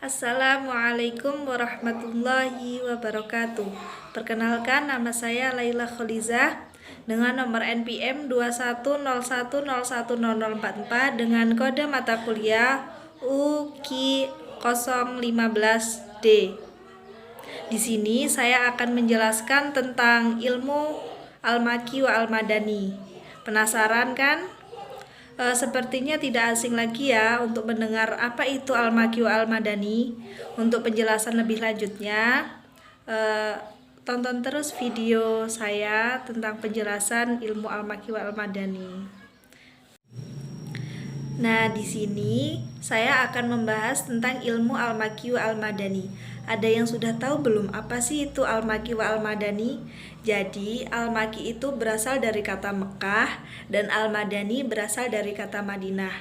Assalamualaikum warahmatullahi wabarakatuh. Perkenalkan, nama saya Laila Kholiza dengan nomor NPM 210101044 dengan kode mata kuliah UQ 015D. Di sini saya akan menjelaskan tentang ilmu Al-Makki wa Al-Madani. Penasaran kan? Sepertinya tidak asing lagi ya untuk mendengar apa itu Al-Makki wa Al-Madani. Untuk penjelasan lebih lanjutnya, tonton terus video saya tentang penjelasan ilmu Al-Makki wa Al-Madani. Nah, di sini saya akan membahas tentang ilmu Al-Makki wa Al-Madani. Ada yang sudah tahu belum apa sih itu Al-Makki wa Al-Madani? Jadi, Al-Makki itu berasal dari kata Mekah dan Al-Madani berasal dari kata Madinah.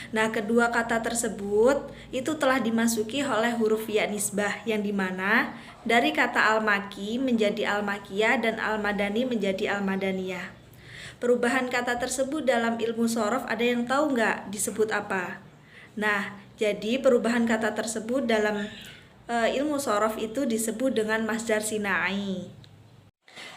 Nah, kedua kata tersebut itu telah dimasuki oleh huruf ya nisbah yang dimana dari kata Al-Makki menjadi Al-Makkiyah dan Al-Madani menjadi Al-Madaniyah. Perubahan kata tersebut dalam ilmu shorof ada yang tahu nggak disebut apa? Nah, jadi perubahan kata tersebut dalam ilmu shorof itu disebut dengan masdar sinai.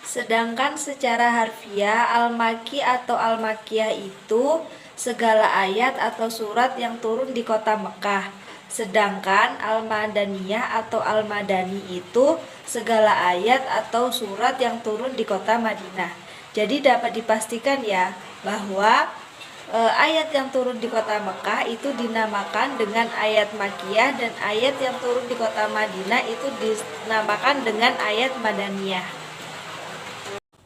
Sedangkan secara harfiah Al-Makki atau Al-Makkiyah itu segala ayat atau surat yang turun di kota Mekah. Sedangkan Al-Madaniyah atau Al-Madani itu segala ayat atau surat yang turun di kota Madinah. Jadi dapat dipastikan ya bahwa ayat yang turun di kota Mekah itu dinamakan dengan ayat Makkiyah dan ayat yang turun di kota Madinah itu dinamakan dengan ayat Madaniyah.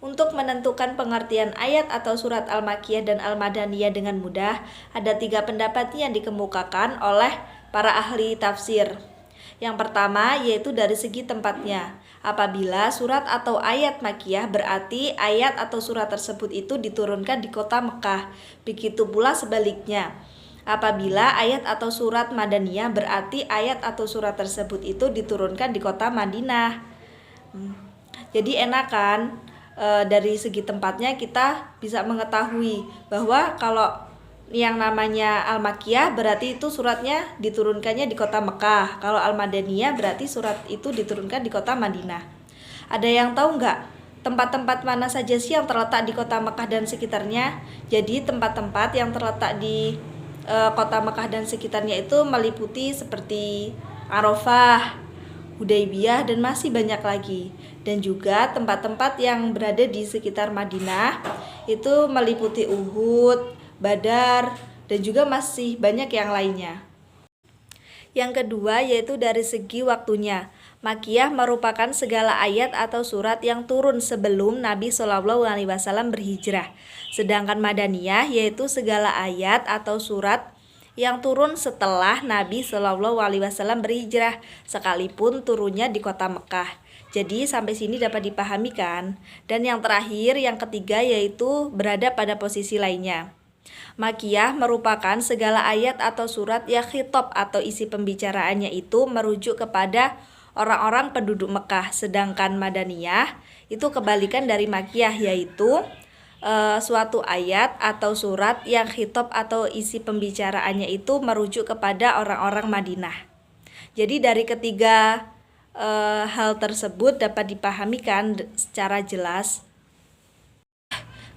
Untuk menentukan pengertian ayat atau surat Al-Makkiyah dan Al-Madaniyah dengan mudah, ada 3 pendapat yang dikemukakan oleh para ahli tafsir. Yang pertama yaitu dari segi tempatnya. Apabila surat atau ayat Makkiyah berarti ayat atau surat tersebut itu diturunkan di kota Mekah. Begitu pula sebaliknya. Apabila ayat atau surat Madaniyah berarti ayat atau surat tersebut itu diturunkan di kota Madinah. Jadi enak kan? Dari segi tempatnya kita bisa mengetahui bahwa kalau yang namanya Al-Makkiyah berarti itu suratnya diturunkannya di kota Mekah. Kalau Al-Madaniyah berarti surat itu diturunkan di kota Madinah. Ada yang tahu nggak tempat-tempat mana saja sih yang terletak di kota Mekah dan sekitarnya? Jadi tempat-tempat yang terletak di kota Mekah dan sekitarnya itu meliputi seperti Arafah, Hudaybiyah, dan masih banyak lagi. Dan juga tempat-tempat yang berada di sekitar Madinah itu meliputi Uhud, Badar, dan juga masih banyak yang lainnya. Yang kedua yaitu dari segi waktunya. Makkiyah merupakan segala ayat atau surat yang turun sebelum Nabi SAW berhijrah. Sedangkan Madaniyah yaitu segala ayat atau surat yang turun setelah Nabi SAW berhijrah, sekalipun turunnya di kota Mekah. Jadi sampai sini dapat dipahami kan? Dan yang terakhir, yang ketiga yaitu berada pada posisi lainnya. Makkiyah merupakan segala ayat atau surat yang khitab atau isi pembicaraannya itu merujuk kepada orang-orang penduduk Mekah. Sedangkan Madaniyah itu kebalikan dari Makkiyah yaitu suatu ayat atau surat yang khitab atau isi pembicaraannya itu merujuk kepada orang-orang Madinah. Jadi dari ketiga hal tersebut dapat dipahami kan secara jelas.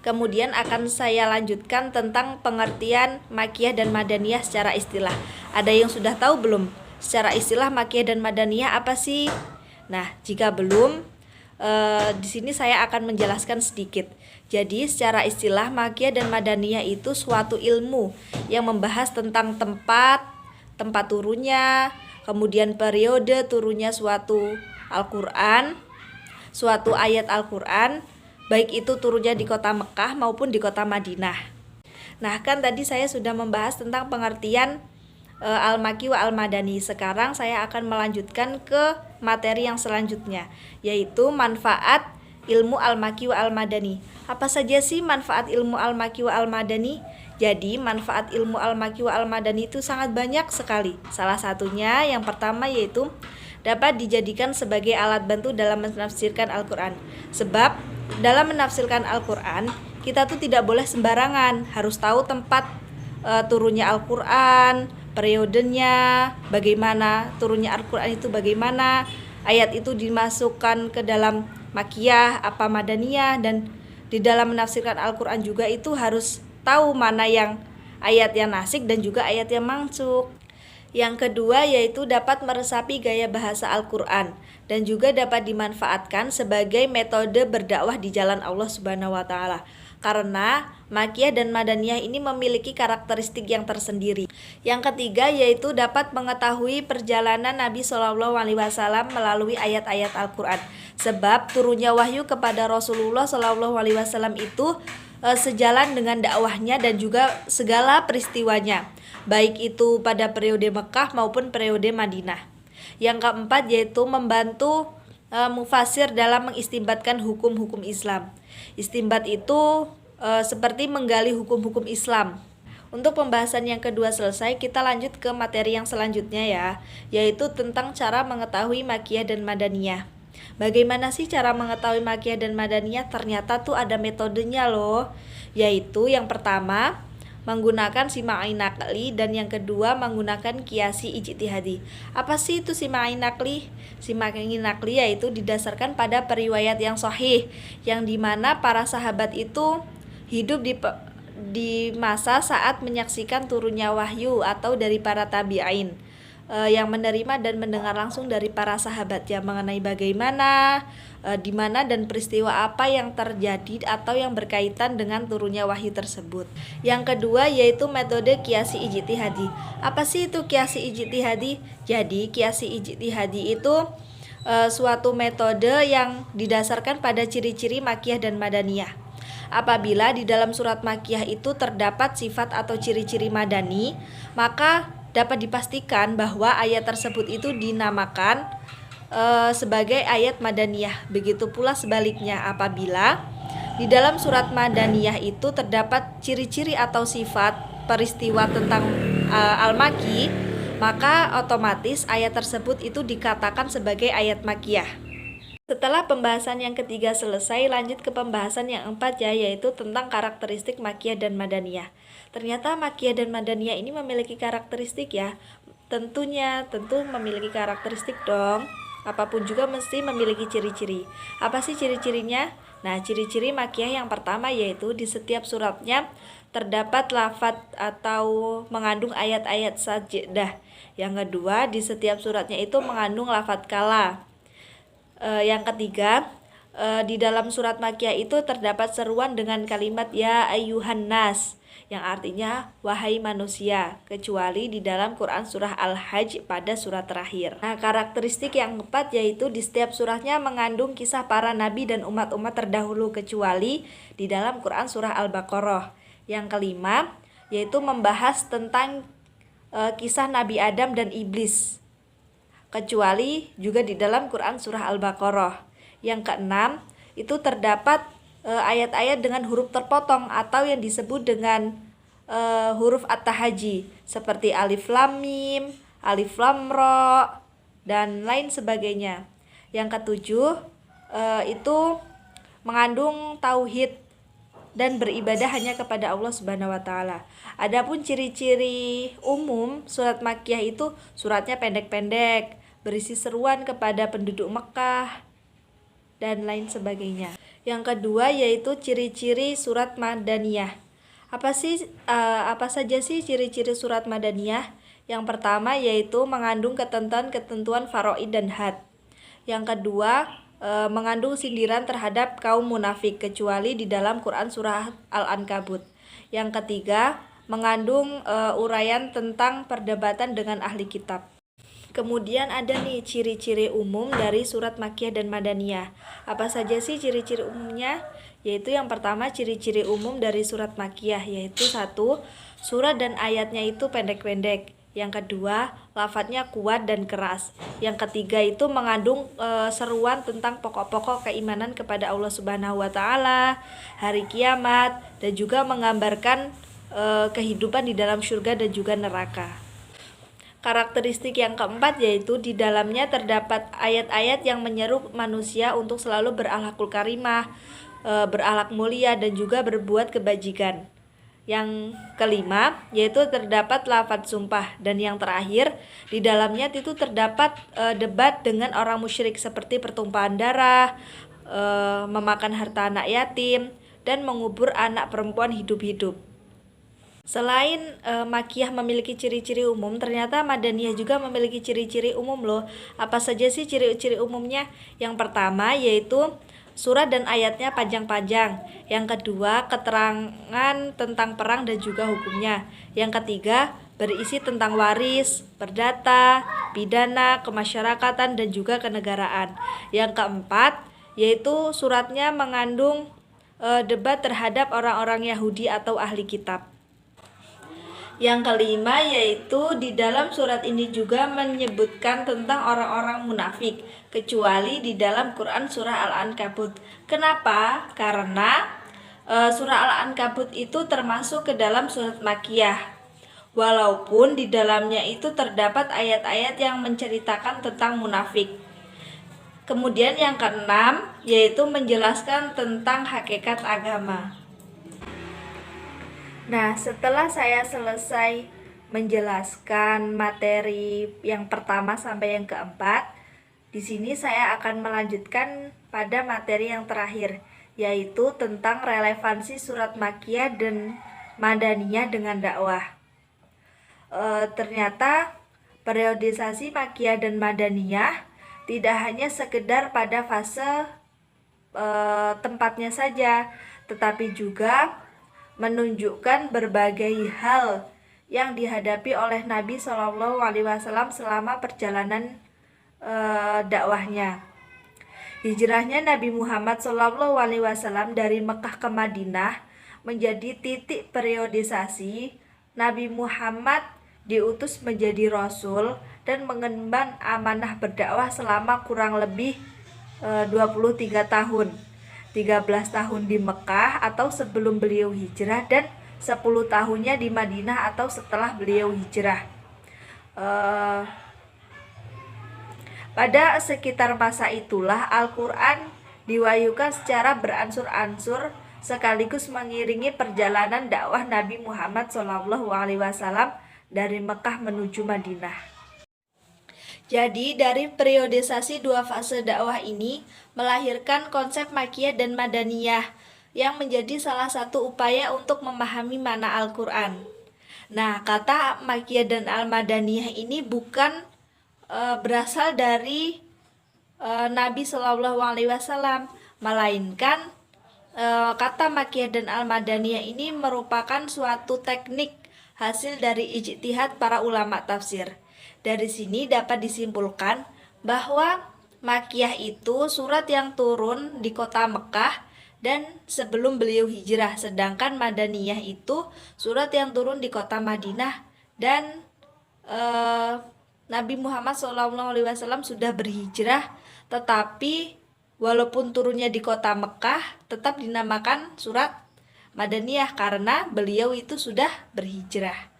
Kemudian akan saya lanjutkan tentang pengertian Makkiyah dan Madaniyah secara istilah. Ada yang sudah tahu belum? Secara istilah Makkiyah dan Madaniyah apa sih? Nah, jika belum, di sini saya akan menjelaskan sedikit. Jadi, secara istilah Makkiyah dan Madaniyah itu suatu ilmu yang membahas tentang tempat turunnya, kemudian periode turunnya suatu Al-Qur'an, suatu ayat Al-Qur'an, baik itu turunnya di kota Mekah maupun di kota Madinah. Nah, kan tadi saya sudah membahas tentang pengertian Al-Makki wa Al-Madani. Sekarang saya akan melanjutkan ke materi yang selanjutnya, yaitu manfaat ilmu Al-Makki wa Al-Madani. Apa saja sih manfaat ilmu Al-Makki wa Al-Madani? Jadi, manfaat ilmu Al-Makki wa Al-Madani itu sangat banyak sekali. Salah satunya yang pertama yaitu dapat dijadikan sebagai alat bantu dalam menafsirkan Al-Qur'an. Sebab dalam menafsirkan Al-Qur'an, kita tuh tidak boleh sembarangan, harus tahu tempat turunnya Al-Qur'an, periodenya, bagaimana turunnya Al-Quran itu, bagaimana ayat itu dimasukkan ke dalam Makkiyah, apa Madaniyah, dan di dalam menafsirkan Al-Quran juga itu harus tahu mana yang ayat yang nasik dan juga ayat yang mansukh. Yang kedua yaitu dapat meresapi gaya bahasa Al-Quran dan juga dapat dimanfaatkan sebagai metode berdakwah di jalan Allah Subhanahu wa Ta'ala. Karena Makkiyah dan Madaniyah ini memiliki karakteristik yang tersendiri. Yang ketiga yaitu dapat mengetahui perjalanan Nabi Shallallahu Alaihi Wasallam melalui ayat-ayat Al-Quran. Sebab turunnya wahyu kepada Rasulullah Shallallahu Alaihi Wasallam itu sejalan dengan dakwahnya dan juga segala peristiwanya, baik itu pada periode Mekah maupun periode Madinah. Yang keempat yaitu membantu mufasir dalam mengistinbatkan hukum-hukum Islam. Istinbat itu seperti menggali hukum-hukum Islam. Untuk pembahasan yang kedua selesai, kita lanjut ke materi yang selanjutnya ya, yaitu tentang cara mengetahui Makkiyah dan Madaniyah. Bagaimana sih cara mengetahui Makkiyah dan Madaniyah? Ternyata tuh ada metodenya loh, yaitu yang pertama menggunakan sima'i nakli dan yang kedua menggunakan kiasi ijtihadi. Apa sih itu sima'i nakli? Sima'i nakli yaitu didasarkan pada periwayat yang sahih, yang dimana para sahabat itu hidup di masa saat menyaksikan turunnya wahyu atau dari para tabi'in yang menerima dan mendengar langsung dari para sahabat yang mengenai bagaimana, di mana dan peristiwa apa yang terjadi atau yang berkaitan dengan turunnya wahyu tersebut. Yang kedua yaitu metode kiasi ijtihadi. Apa sih itu kiasi ijtihadi? Jadi kiasi ijtihadi itu suatu metode yang didasarkan pada ciri-ciri Makkiyah dan Madaniyah. Apabila di dalam surat Makkiyah itu terdapat sifat atau ciri-ciri madani, maka dapat dipastikan bahwa ayat tersebut itu dinamakan sebagai ayat Madaniyah. Begitu pula sebaliknya, apabila di dalam surat Madaniyah itu terdapat ciri-ciri atau sifat peristiwa tentang Al-Makki, maka otomatis ayat tersebut itu dikatakan sebagai ayat Makkiyah. Setelah pembahasan yang ketiga selesai, lanjut ke pembahasan yang keempat ya, yaitu tentang karakteristik Makkiyah dan Madaniyah. Ternyata Makkiyah dan Madaniyah ini memiliki karakteristik ya. Tentu memiliki karakteristik dong. Apapun juga mesti memiliki ciri-ciri. Apa sih ciri-cirinya? Nah, ciri-ciri Makkiyah yang pertama yaitu di setiap suratnya terdapat lafadz atau mengandung ayat-ayat sajdah. Yang kedua, di setiap suratnya itu mengandung lafadz kala. Yang ketiga, di dalam surat Makkiyah itu terdapat seruan dengan kalimat ya ayyuhan nas, yang artinya wahai manusia, kecuali di dalam Quran surah Al-Hajj pada surat terakhir. Nah, karakteristik yang keempat yaitu di setiap suratnya mengandung kisah para nabi dan umat-umat terdahulu, kecuali di dalam Quran surah Al-Baqarah. Yang kelima yaitu membahas tentang kisah Nabi Adam dan iblis, kecuali juga di dalam Quran surah Al-Baqarah. Yang keenam, itu terdapat ayat-ayat dengan huruf terpotong atau yang disebut dengan huruf at-tahaji seperti alif lam mim, alif lam ra, dan lain sebagainya. Yang ketujuh, itu mengandung tauhid dan beribadah hanya kepada Allah Subhanahu wa Ta'ala. Adapun ciri-ciri umum surat Makkiyah itu suratnya pendek-pendek, berisi seruan kepada penduduk Mekah dan lain sebagainya. Yang kedua yaitu ciri-ciri surat Madaniyah. Apa saja sih ciri-ciri surat Madaniyah? Yang pertama yaitu mengandung ketentuan faraid dan had. Yang kedua, mengandung sindiran terhadap kaum munafik, kecuali di dalam Quran surah Al-Ankabut. Yang ketiga, mengandung uraian tentang perdebatan dengan ahli kitab. Kemudian ada nih ciri-ciri umum dari surat Makkiyah dan Madaniyah. Apa saja sih ciri-ciri umumnya? Yaitu yang pertama, ciri-ciri umum dari surat Makkiyah yaitu 1. Surat dan ayatnya itu pendek-pendek. Yang kedua, lafadznya kuat dan keras. Yang ketiga itu mengandung seruan tentang pokok-pokok keimanan kepada Allah Subhanahu wa Ta'ala, hari kiamat, dan juga menggambarkan kehidupan di dalam surga dan juga neraka. Karakteristik yang keempat yaitu di dalamnya terdapat ayat-ayat yang menyeru manusia untuk selalu berakhlakul karimah, berakhlak mulia dan juga berbuat kebajikan. Yang kelima yaitu terdapat lafadz sumpah, dan yang terakhir di dalamnya itu terdapat debat dengan orang musyrik seperti pertumpahan darah, memakan harta anak yatim, dan mengubur anak perempuan hidup-hidup. Selain Makkiyah memiliki ciri-ciri umum, ternyata Madaniyah juga memiliki ciri-ciri umum loh. Apa saja sih ciri-ciri umumnya? Yang pertama yaitu surat dan ayatnya panjang-panjang. Yang kedua, keterangan tentang perang dan juga hukumnya. Yang ketiga, berisi tentang waris, perdata, pidana, kemasyarakatan, dan juga kenegaraan. Yang keempat, yaitu suratnya mengandung debat terhadap orang-orang Yahudi atau ahli kitab. Yang kelima yaitu di dalam surat ini juga menyebutkan tentang orang-orang munafik, kecuali di dalam Quran surah Al-Ankabut. Kenapa? Karena surah Al-Ankabut itu termasuk ke dalam surat Makkiyah. Walaupun di dalamnya itu terdapat ayat-ayat yang menceritakan tentang munafik. Kemudian yang keenam yaitu menjelaskan tentang hakikat agama. Nah, setelah saya selesai menjelaskan materi yang pertama sampai yang keempat, di sini saya akan melanjutkan pada materi yang terakhir, yaitu tentang relevansi surat Makkiyah dan Madaniyah dengan dakwah. Ternyata periodisasi Makkiyah dan Madaniyah tidak hanya sekedar pada fase tempatnya saja, tetapi juga menunjukkan berbagai hal yang dihadapi oleh Nabi Shallallahu Alaihi Wasallam selama perjalanan dakwahnya. Hijrahnya Nabi Muhammad Shallallahu Alaihi Wasallam dari Mekah ke Madinah menjadi titik periodisasi Nabi Muhammad diutus menjadi Rasul dan mengemban amanah berdakwah selama kurang lebih 23 tahun. 13 tahun di Mekah atau sebelum beliau hijrah, dan 10 tahunnya di Madinah atau setelah beliau hijrah. Pada sekitar masa itulah Al-Quran diwahyukan secara beransur-ansur sekaligus mengiringi perjalanan dakwah Nabi Muhammad SAW dari Mekah menuju Madinah. Jadi dari periodisasi dua fase dakwah ini melahirkan konsep Makkiyah dan Madaniyah yang menjadi salah satu upaya untuk memahami makna Al-Quran. Nah, kata Makkiyah dan Al-Madaniyah ini bukan berasal dari Nabi Shallallahu Alaihi Wasallam, melainkan kata Makkiyah dan Al-Madaniyah ini merupakan suatu teknik hasil dari ijtihad para ulama tafsir. Dari sini dapat disimpulkan bahwa Makkiyah itu surat yang turun di kota Mekah dan sebelum beliau hijrah, sedangkan Madaniyah itu surat yang turun di kota Madinah dan Nabi Muhammad SAW sudah berhijrah, tetapi walaupun turunnya di kota Mekah tetap dinamakan surat Madaniyah karena beliau itu sudah berhijrah.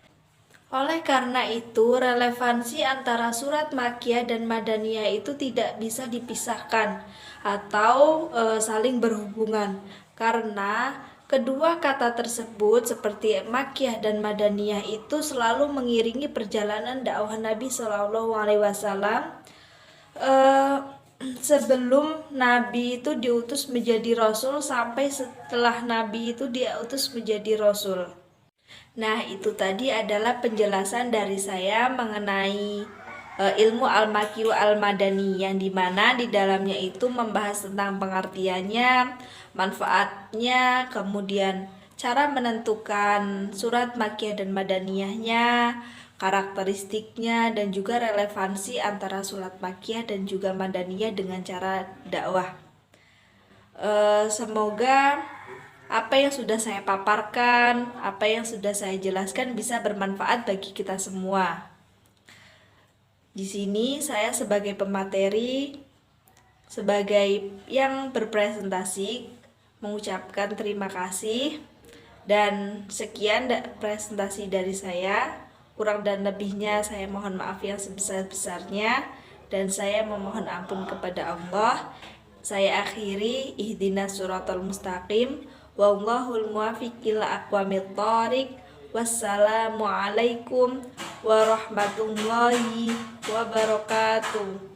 Oleh karena itu, relevansi antara surat Makkiyah dan Madaniyah itu tidak bisa dipisahkan atau saling berhubungan, karena kedua kata tersebut seperti Makkiyah dan Madaniyah itu selalu mengiringi perjalanan dakwah Nabi Shallallahu Alaihi Wasallam sebelum Nabi itu diutus menjadi Rasul sampai setelah Nabi itu diutus menjadi Rasul. Nah, itu tadi adalah penjelasan dari saya mengenai ilmu Al-Makki wa Al-Madani, yang dimana di dalamnya itu membahas tentang pengertiannya, manfaatnya, kemudian cara menentukan surat Makkiyah dan Madaniyahnya, karakteristiknya, dan juga relevansi antara surat Makkiyah dan juga Madaniyah dengan cara dakwah. Semoga apa yang sudah saya paparkan, apa yang sudah saya jelaskan bisa bermanfaat bagi kita semua. Di sini saya sebagai pemateri, sebagai yang berpresentasi, mengucapkan terima kasih. Dan sekian presentasi dari saya. Kurang dan lebihnya saya mohon maaf yang sebesar-besarnya, dan saya memohon ampun kepada Allah. Saya akhiri, ihdinas siratal mustaqim. Wallahul muwaffiq ila aqwamit thoriq. Wassalamualaikum warahmatullahi wabarakatuh.